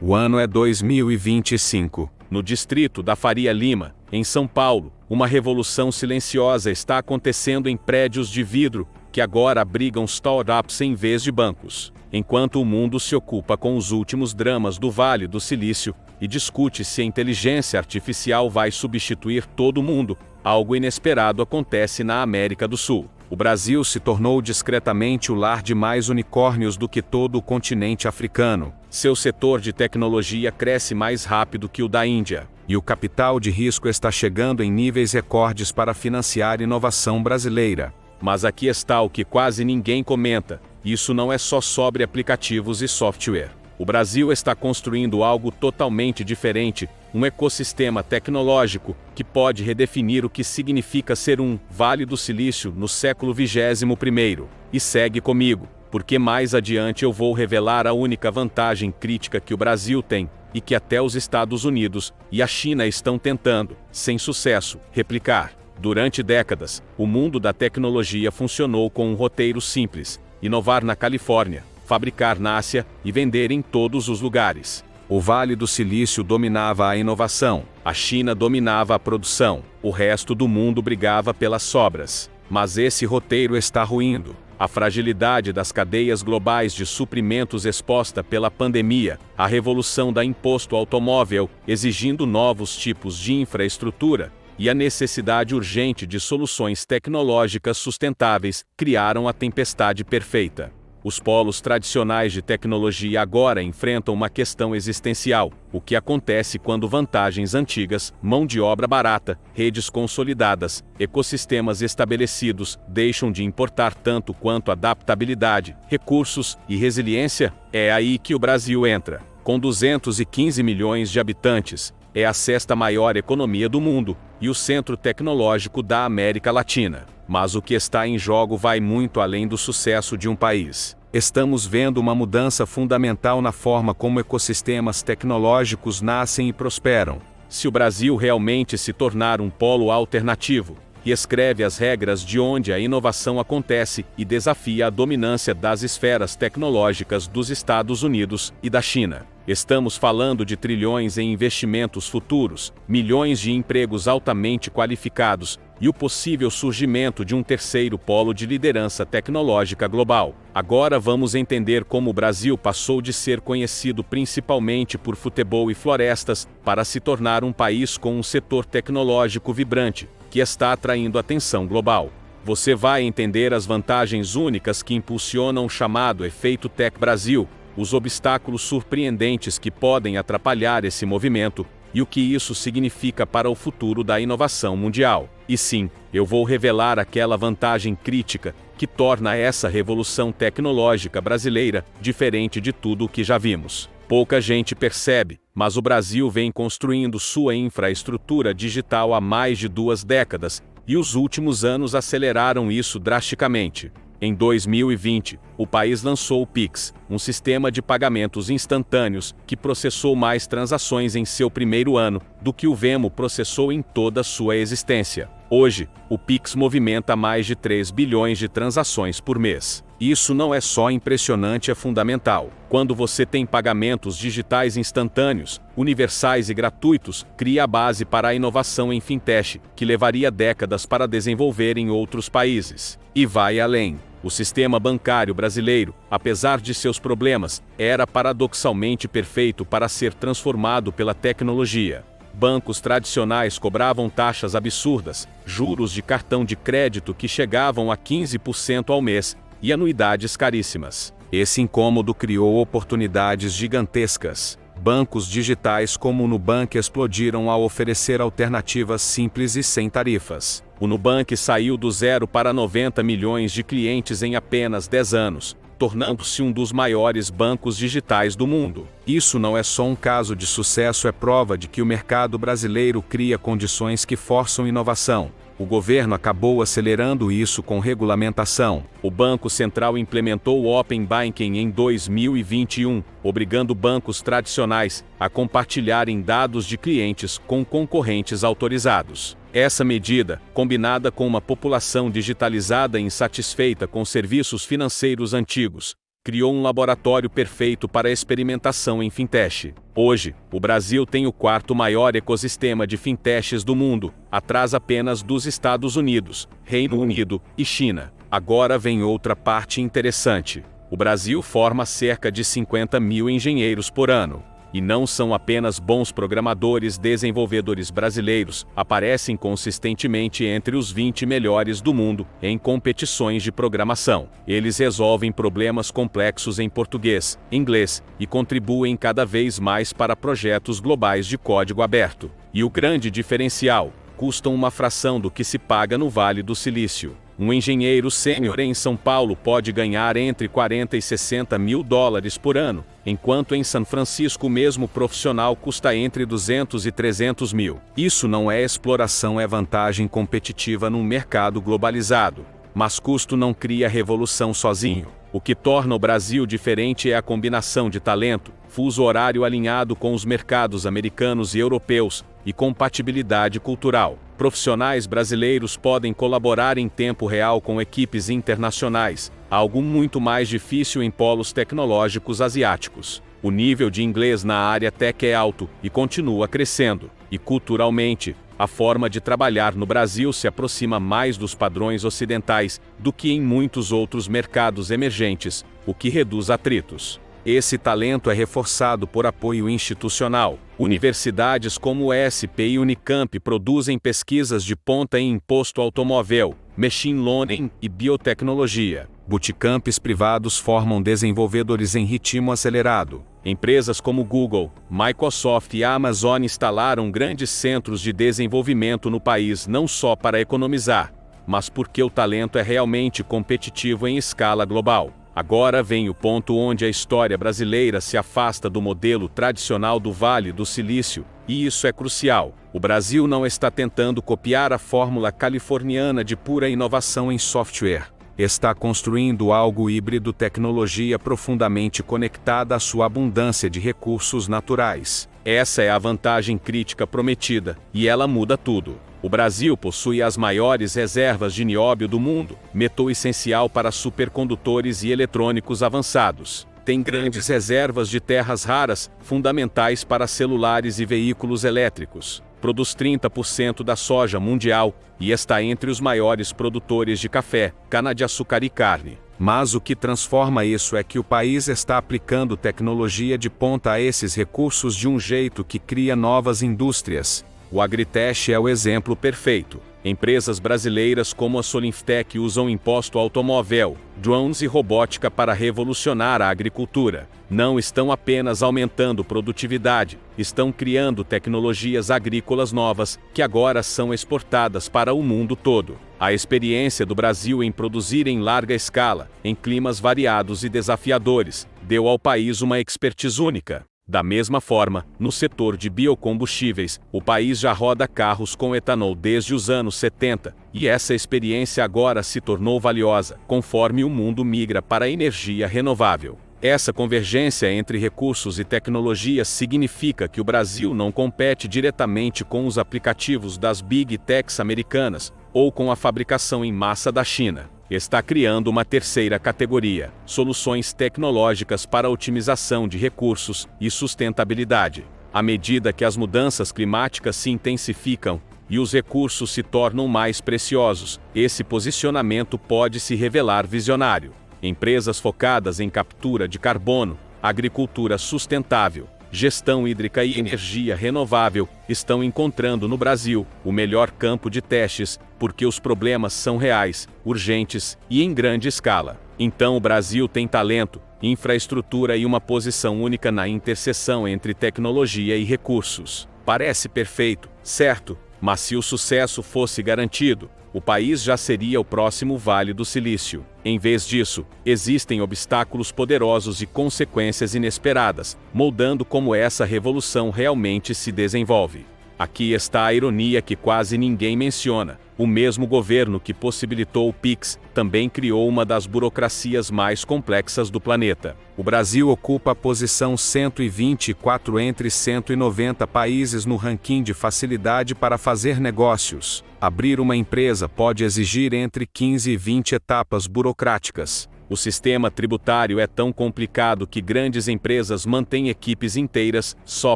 O ano é 2025. No distrito da Faria Lima, em São Paulo, uma revolução silenciosa está acontecendo em prédios de vidro, que agora abrigam startups em vez de bancos. Enquanto o mundo se ocupa com os últimos dramas do Vale do Silício e discute se a inteligência artificial vai substituir todo mundo, algo inesperado acontece na América do Sul. O Brasil se tornou discretamente o lar de mais unicórnios do que todo o continente africano. Seu setor de tecnologia cresce mais rápido que o da Índia. E o capital de risco está chegando em níveis recordes para financiar inovação brasileira. Mas aqui está o que quase ninguém comenta. Isso não é só sobre aplicativos e software. O Brasil está construindo algo totalmente diferente, um ecossistema tecnológico que pode redefinir o que significa ser um Vale do Silício no século XXI. E segue comigo, porque mais adiante eu vou revelar a única vantagem crítica que o Brasil tem, e que até os Estados Unidos e a China estão tentando, sem sucesso, replicar. Durante décadas, o mundo da tecnologia funcionou com um roteiro simples: inovar na Califórnia, fabricar na Ásia e vender em todos os lugares. O Vale do Silício dominava a inovação, a China dominava a produção, o resto do mundo brigava pelas sobras. Mas esse roteiro está ruindo. A fragilidade das cadeias globais de suprimentos exposta pela pandemia, a revolução da imposto automóvel exigindo novos tipos de infraestrutura, e a necessidade urgente de soluções tecnológicas sustentáveis criaram a tempestade perfeita. Os polos tradicionais de tecnologia agora enfrentam uma questão existencial: o que acontece quando vantagens antigas, mão de obra barata, redes consolidadas, ecossistemas estabelecidos, deixam de importar tanto quanto adaptabilidade, recursos e resiliência? É aí que o Brasil entra. Com 215 milhões de habitantes, é a sexta maior economia do mundo e o centro tecnológico da América Latina. Mas o que está em jogo vai muito além do sucesso de um país. Estamos vendo uma mudança fundamental na forma como ecossistemas tecnológicos nascem e prosperam. Se o Brasil realmente se tornar um polo alternativo, que escreve as regras de onde a inovação acontece e desafia a dominância das esferas tecnológicas dos Estados Unidos e da China. Estamos falando de trilhões em investimentos futuros, milhões de empregos altamente qualificados e o possível surgimento de um terceiro polo de liderança tecnológica global. Agora vamos entender como o Brasil passou de ser conhecido principalmente por futebol e florestas para se tornar um país com um setor tecnológico vibrante, que está atraindo atenção global. Você vai entender as vantagens únicas que impulsionam o chamado efeito Tech Brasil, os obstáculos surpreendentes que podem atrapalhar esse movimento e o que isso significa para o futuro da inovação mundial. E sim, eu vou revelar aquela vantagem crítica que torna essa revolução tecnológica brasileira diferente de tudo o que já vimos. Pouca gente percebe, mas o Brasil vem construindo sua infraestrutura digital há mais de 2 décadas, e os últimos anos aceleraram isso drasticamente. Em 2020, o país lançou o Pix, um sistema de pagamentos instantâneos que processou mais transações em seu primeiro ano do que o Venmo processou em toda sua existência. Hoje, o Pix movimenta mais de 3 bilhões de transações por mês. Isso não é só impressionante, é fundamental. Quando você tem pagamentos digitais instantâneos, universais e gratuitos, cria a base para a inovação em fintech, que levaria décadas para desenvolver em outros países. E vai além. O sistema bancário brasileiro, apesar de seus problemas, era paradoxalmente perfeito para ser transformado pela tecnologia. Bancos tradicionais cobravam taxas absurdas, juros de cartão de crédito que chegavam a 15% ao mês, e anuidades caríssimas. Esse incômodo criou oportunidades gigantescas. Bancos digitais como o Nubank explodiram ao oferecer alternativas simples e sem tarifas. O Nubank saiu do 0 para 90 milhões de clientes em apenas 10 anos, tornando-se um dos maiores bancos digitais do mundo. Isso não é só um caso de sucesso, é prova de que o mercado brasileiro cria condições que forçam inovação. O governo acabou acelerando isso com regulamentação. O Banco Central implementou o Open Banking em 2021, obrigando bancos tradicionais a compartilharem dados de clientes com concorrentes autorizados. Essa medida, combinada com uma população digitalizada e insatisfeita com serviços financeiros antigos, criou um laboratório perfeito para experimentação em fintech. Hoje, o Brasil tem o quarto maior ecossistema de fintechs do mundo, atrás apenas dos Estados Unidos, Reino Unido e China. Agora vem outra parte interessante. O Brasil forma cerca de 50 mil engenheiros por ano. E não são apenas bons programadores. Desenvolvedores brasileiros aparecem consistentemente entre os 20 melhores do mundo em competições de programação. Eles resolvem problemas complexos em português, inglês e contribuem cada vez mais para projetos globais de código aberto. E o grande diferencial: custam uma fração do que se paga no Vale do Silício. Um engenheiro sênior em São Paulo pode ganhar entre 40 e 60 mil dólares por ano, enquanto em São Francisco o mesmo profissional custa entre 200 e 300 mil. Isso não é exploração, é vantagem competitiva num mercado globalizado. Mas custo não cria revolução sozinho. O que torna o Brasil diferente é a combinação de talento, fuso horário alinhado com os mercados americanos e europeus, e compatibilidade cultural. Profissionais brasileiros podem colaborar em tempo real com equipes internacionais, algo muito mais difícil em polos tecnológicos asiáticos. O nível de inglês na área tech é alto e continua crescendo. E culturalmente, a forma de trabalhar no Brasil se aproxima mais dos padrões ocidentais do que em muitos outros mercados emergentes, o que reduz atritos. Esse talento é reforçado por apoio institucional. Universidades como o ESP e Unicamp produzem pesquisas de ponta em imposto automóvel, machine learning e biotecnologia. Bootcamps privados formam desenvolvedores em ritmo acelerado. Empresas como Google, Microsoft e Amazon instalaram grandes centros de desenvolvimento no país não só para economizar, mas porque o talento é realmente competitivo em escala global. Agora vem o ponto onde a história brasileira se afasta do modelo tradicional do Vale do Silício, e isso é crucial. O Brasil não está tentando copiar a fórmula californiana de pura inovação em software. Está construindo algo híbrido, tecnologia profundamente conectada à sua abundância de recursos naturais. Essa é a vantagem crítica prometida, e ela muda tudo. O Brasil possui as maiores reservas de nióbio do mundo, metal essencial para supercondutores e eletrônicos avançados. Tem grandes reservas de terras raras, fundamentais para celulares e veículos elétricos. Produz 30% da soja mundial e está entre os maiores produtores de café, cana-de-açúcar e carne. Mas o que transforma isso é que o país está aplicando tecnologia de ponta a esses recursos de um jeito que cria novas indústrias. O Agritech é o exemplo perfeito. Empresas brasileiras como a Solinftec usam imposto automóvel, drones e robótica para revolucionar a agricultura. Não estão apenas aumentando produtividade, estão criando tecnologias agrícolas novas que agora são exportadas para o mundo todo. A experiência do Brasil em produzir em larga escala, em climas variados e desafiadores, deu ao país uma expertise única. Da mesma forma, no setor de biocombustíveis, o país já roda carros com etanol desde os anos 70, e essa experiência agora se tornou valiosa, conforme o mundo migra para a energia renovável. Essa convergência entre recursos e tecnologias significa que o Brasil não compete diretamente com os aplicativos das Big Techs americanas, ou com a fabricação em massa da China. Está criando uma terceira categoria: soluções tecnológicas para otimização de recursos e sustentabilidade. À medida que as mudanças climáticas se intensificam e os recursos se tornam mais preciosos, esse posicionamento pode se revelar visionário. Empresas focadas em captura de carbono, agricultura sustentável, gestão hídrica e energia renovável estão encontrando no Brasil o melhor campo de testes, porque os problemas são reais, urgentes e em grande escala. Então o Brasil tem talento, infraestrutura e uma posição única na interseção entre tecnologia e recursos. Parece perfeito, certo? Mas se o sucesso fosse garantido, o país já seria o próximo Vale do Silício. Em vez disso, existem obstáculos poderosos e consequências inesperadas, moldando como essa revolução realmente se desenvolve. Aqui está a ironia que quase ninguém menciona. O mesmo governo que possibilitou o Pix também criou uma das burocracias mais complexas do planeta. O Brasil ocupa a posição 124 entre 190 países no ranking de facilidade para fazer negócios. Abrir uma empresa pode exigir entre 15 e 20 etapas burocráticas. O sistema tributário é tão complicado que grandes empresas mantêm equipes inteiras só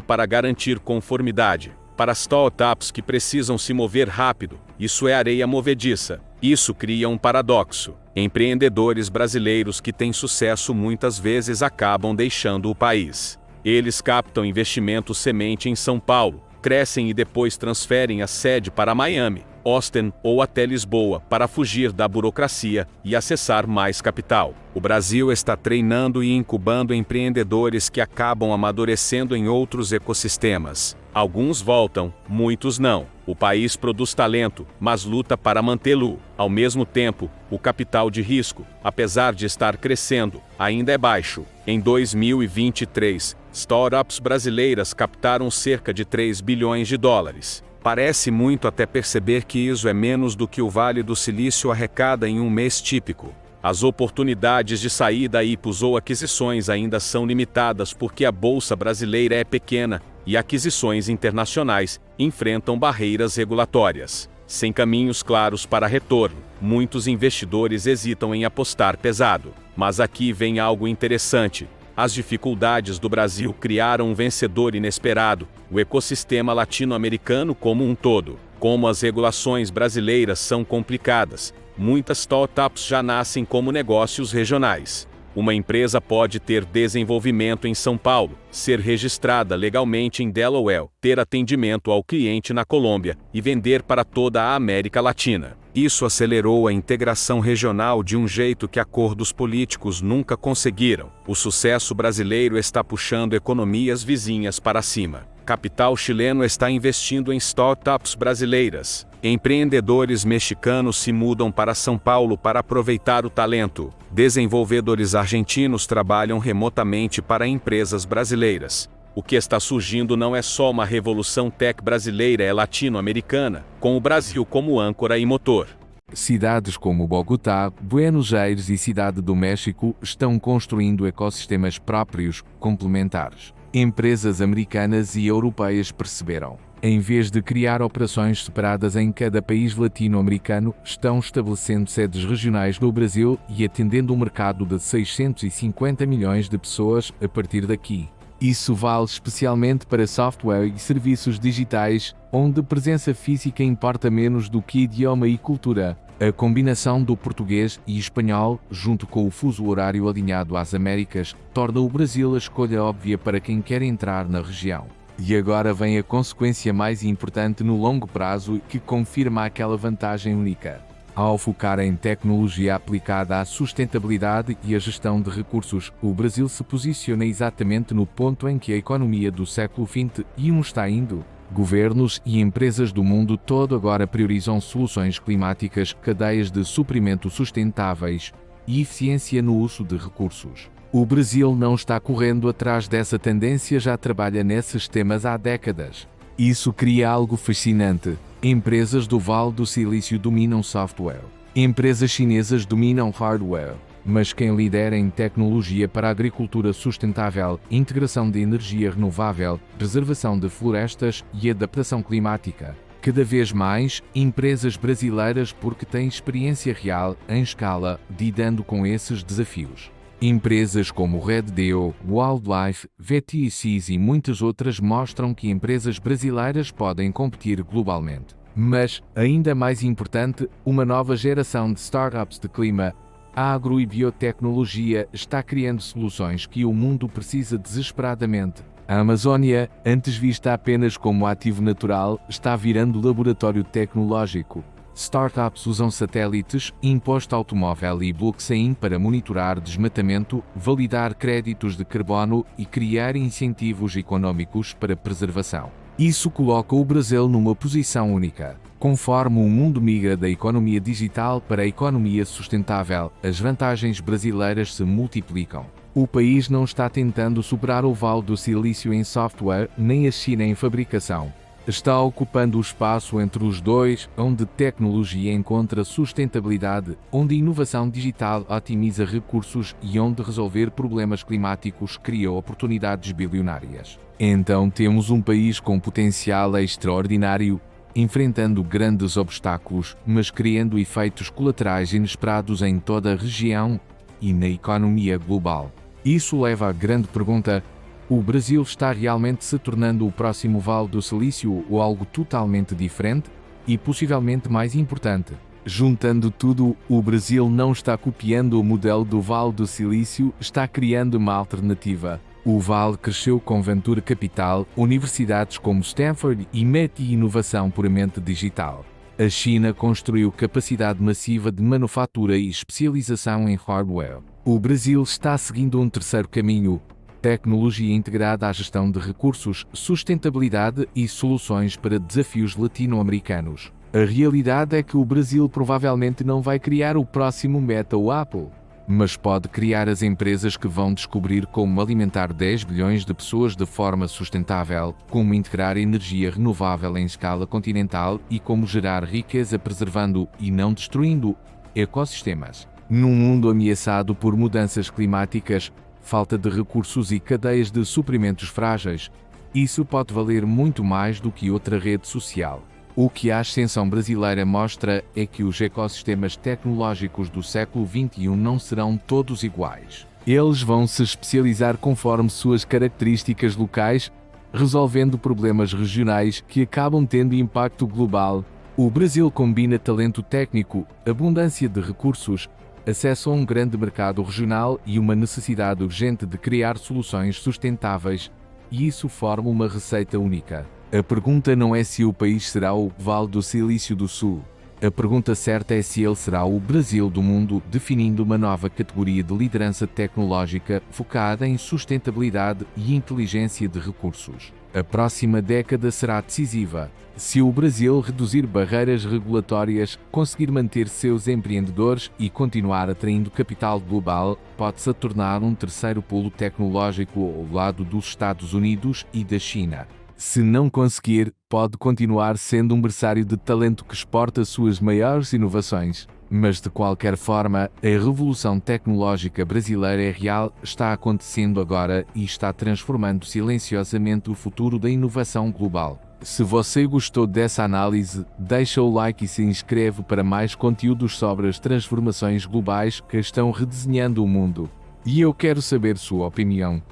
para garantir conformidade. Para startups que precisam se mover rápido, isso é areia movediça. Isso cria um paradoxo. Empreendedores brasileiros que têm sucesso muitas vezes acabam deixando o país. Eles captam investimento semente em São Paulo, crescem e depois transferem a sede para Miami, Austin ou até Lisboa para fugir da burocracia e acessar mais capital. O Brasil está treinando e incubando empreendedores que acabam amadurecendo em outros ecossistemas. Alguns voltam, muitos não. O país produz talento, mas luta para mantê-lo. Ao mesmo tempo, o capital de risco, apesar de estar crescendo, ainda é baixo. Em 2023, startups brasileiras captaram cerca de 3 bilhões de dólares. Parece muito até perceber que isso é menos do que o Vale do Silício arrecada em um mês típico. As oportunidades de saída IPOs ou aquisições ainda são limitadas porque a bolsa brasileira é pequena e aquisições internacionais enfrentam barreiras regulatórias. Sem caminhos claros para retorno, muitos investidores hesitam em apostar pesado. Mas aqui vem algo interessante. As dificuldades do Brasil criaram um vencedor inesperado, o ecossistema latino-americano como um todo. Como as regulações brasileiras são complicadas, muitas startups já nascem como negócios regionais. Uma empresa pode ter desenvolvimento em São Paulo, ser registrada legalmente em Delaware, ter atendimento ao cliente na Colômbia e vender para toda a América Latina. Isso acelerou a integração regional de um jeito que acordos políticos nunca conseguiram. O sucesso brasileiro está puxando economias vizinhas para cima. Capital chileno está investindo em startups brasileiras. Empreendedores mexicanos se mudam para São Paulo para aproveitar o talento. Desenvolvedores argentinos trabalham remotamente para empresas brasileiras. O que está surgindo não é só uma revolução tech brasileira, é latino-americana, com o Brasil como âncora e motor. Cidades como Bogotá, Buenos Aires e Cidade do México estão construindo ecossistemas próprios, complementares. Empresas americanas e europeias perceberam. Em vez de criar operações separadas em cada país latino-americano, estão estabelecendo sedes regionais no Brasil e atendendo um mercado de 650 milhões de pessoas a partir daqui. Isso vale especialmente para software e serviços digitais, onde presença física importa menos do que idioma e cultura. A combinação do português e espanhol, junto com o fuso horário alinhado às Américas, torna o Brasil a escolha óbvia para quem quer entrar na região. E agora vem a consequência mais importante no longo prazo que confirma aquela vantagem única. Ao focar em tecnologia aplicada à sustentabilidade e à gestão de recursos, o Brasil se posiciona exatamente no ponto em que a economia do século XXI está indo. Governos e empresas do mundo todo agora priorizam soluções climáticas, cadeias de suprimento sustentáveis e eficiência no uso de recursos. O Brasil não está correndo atrás dessa tendência, já trabalha nesses temas há décadas. Isso cria algo fascinante. Empresas do Vale do Silício dominam software. Empresas chinesas dominam hardware. Mas quem lidera em tecnologia para a agricultura sustentável, integração de energia renovável, preservação de florestas e adaptação climática? Cada vez mais, empresas brasileiras porque têm experiência real, em escala, lidando com esses desafios. Empresas como Red Deo, Wildlife, VTCs e muitas outras mostram que empresas brasileiras podem competir globalmente. Mas, ainda mais importante, uma nova geração de startups de clima, agro e biotecnologia está criando soluções que o mundo precisa desesperadamente. A Amazônia, antes vista apenas como ativo natural, está virando laboratório tecnológico. Startups usam satélites, imposto automóvel e blockchain para monitorar desmatamento, validar créditos de carbono e criar incentivos econômicos para preservação. Isso coloca o Brasil numa posição única. Conforme o mundo migra da economia digital para a economia sustentável, as vantagens brasileiras se multiplicam. O país não está tentando superar o Vale do Silício em software, nem a China em fabricação. Está ocupando o espaço entre os dois, onde tecnologia encontra sustentabilidade, onde inovação digital otimiza recursos e onde resolver problemas climáticos cria oportunidades bilionárias. Então temos um país com potencial extraordinário, enfrentando grandes obstáculos, mas criando efeitos colaterais inesperados em toda a região. e na economia global. Isso leva à grande pergunta: o Brasil está realmente se tornando o próximo Vale do Silício ou algo totalmente diferente? E possivelmente mais importante, juntando tudo, o Brasil não está copiando o modelo do Vale do Silício, está criando uma alternativa. O Vale cresceu com venture capital, universidades como Stanford e mete inovação puramente digital. A China construiu capacidade massiva de manufatura e especialização em hardware. O Brasil está seguindo um terceiro caminho: tecnologia integrada à gestão de recursos, sustentabilidade e soluções para desafios latino-americanos. A realidade é que o Brasil provavelmente não vai criar o próximo Meta ou Apple, mas pode criar as empresas que vão descobrir como alimentar 10 bilhões de pessoas de forma sustentável, como integrar energia renovável em escala continental e como gerar riqueza preservando e não destruindo ecossistemas. Num mundo ameaçado por mudanças climáticas, falta de recursos e cadeias de suprimentos frágeis, isso pode valer muito mais do que outra rede social. O que a ascensão brasileira mostra é que os ecossistemas tecnológicos do século XXI não serão todos iguais. Eles vão se especializar conforme suas características locais, resolvendo problemas regionais que acabam tendo impacto global. O Brasil combina talento técnico, abundância de recursos, acesso a um grande mercado regional e uma necessidade urgente de criar soluções sustentáveis, e isso forma uma receita única. A pergunta não é se o país será o Vale do Silício do Sul. A pergunta certa é se ele será o Brasil do mundo, definindo uma nova categoria de liderança tecnológica focada em sustentabilidade e inteligência de recursos. A próxima década será decisiva. Se o Brasil reduzir barreiras regulatórias, conseguir manter seus empreendedores e continuar atraindo capital global, pode-se tornar um terceiro polo tecnológico ao lado dos Estados Unidos e da China. Se não conseguir, pode continuar sendo um berçário de talento que exporta suas maiores inovações. Mas de qualquer forma, a revolução tecnológica brasileira é real, está acontecendo agora e está transformando silenciosamente o futuro da inovação global. Se você gostou dessa análise, deixa o like e se inscreve para mais conteúdos sobre as transformações globais que estão redesenhando o mundo. E eu quero saber sua opinião.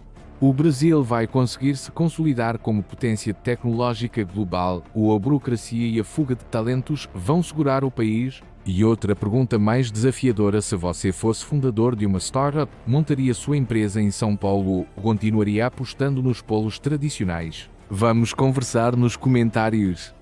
O Brasil vai conseguir se consolidar como potência tecnológica global ou a burocracia e a fuga de talentos vão segurar o país? E outra pergunta mais desafiadora: se você fosse fundador de uma startup, montaria sua empresa em São Paulo ou continuaria apostando nos polos tradicionais? Vamos conversar nos comentários.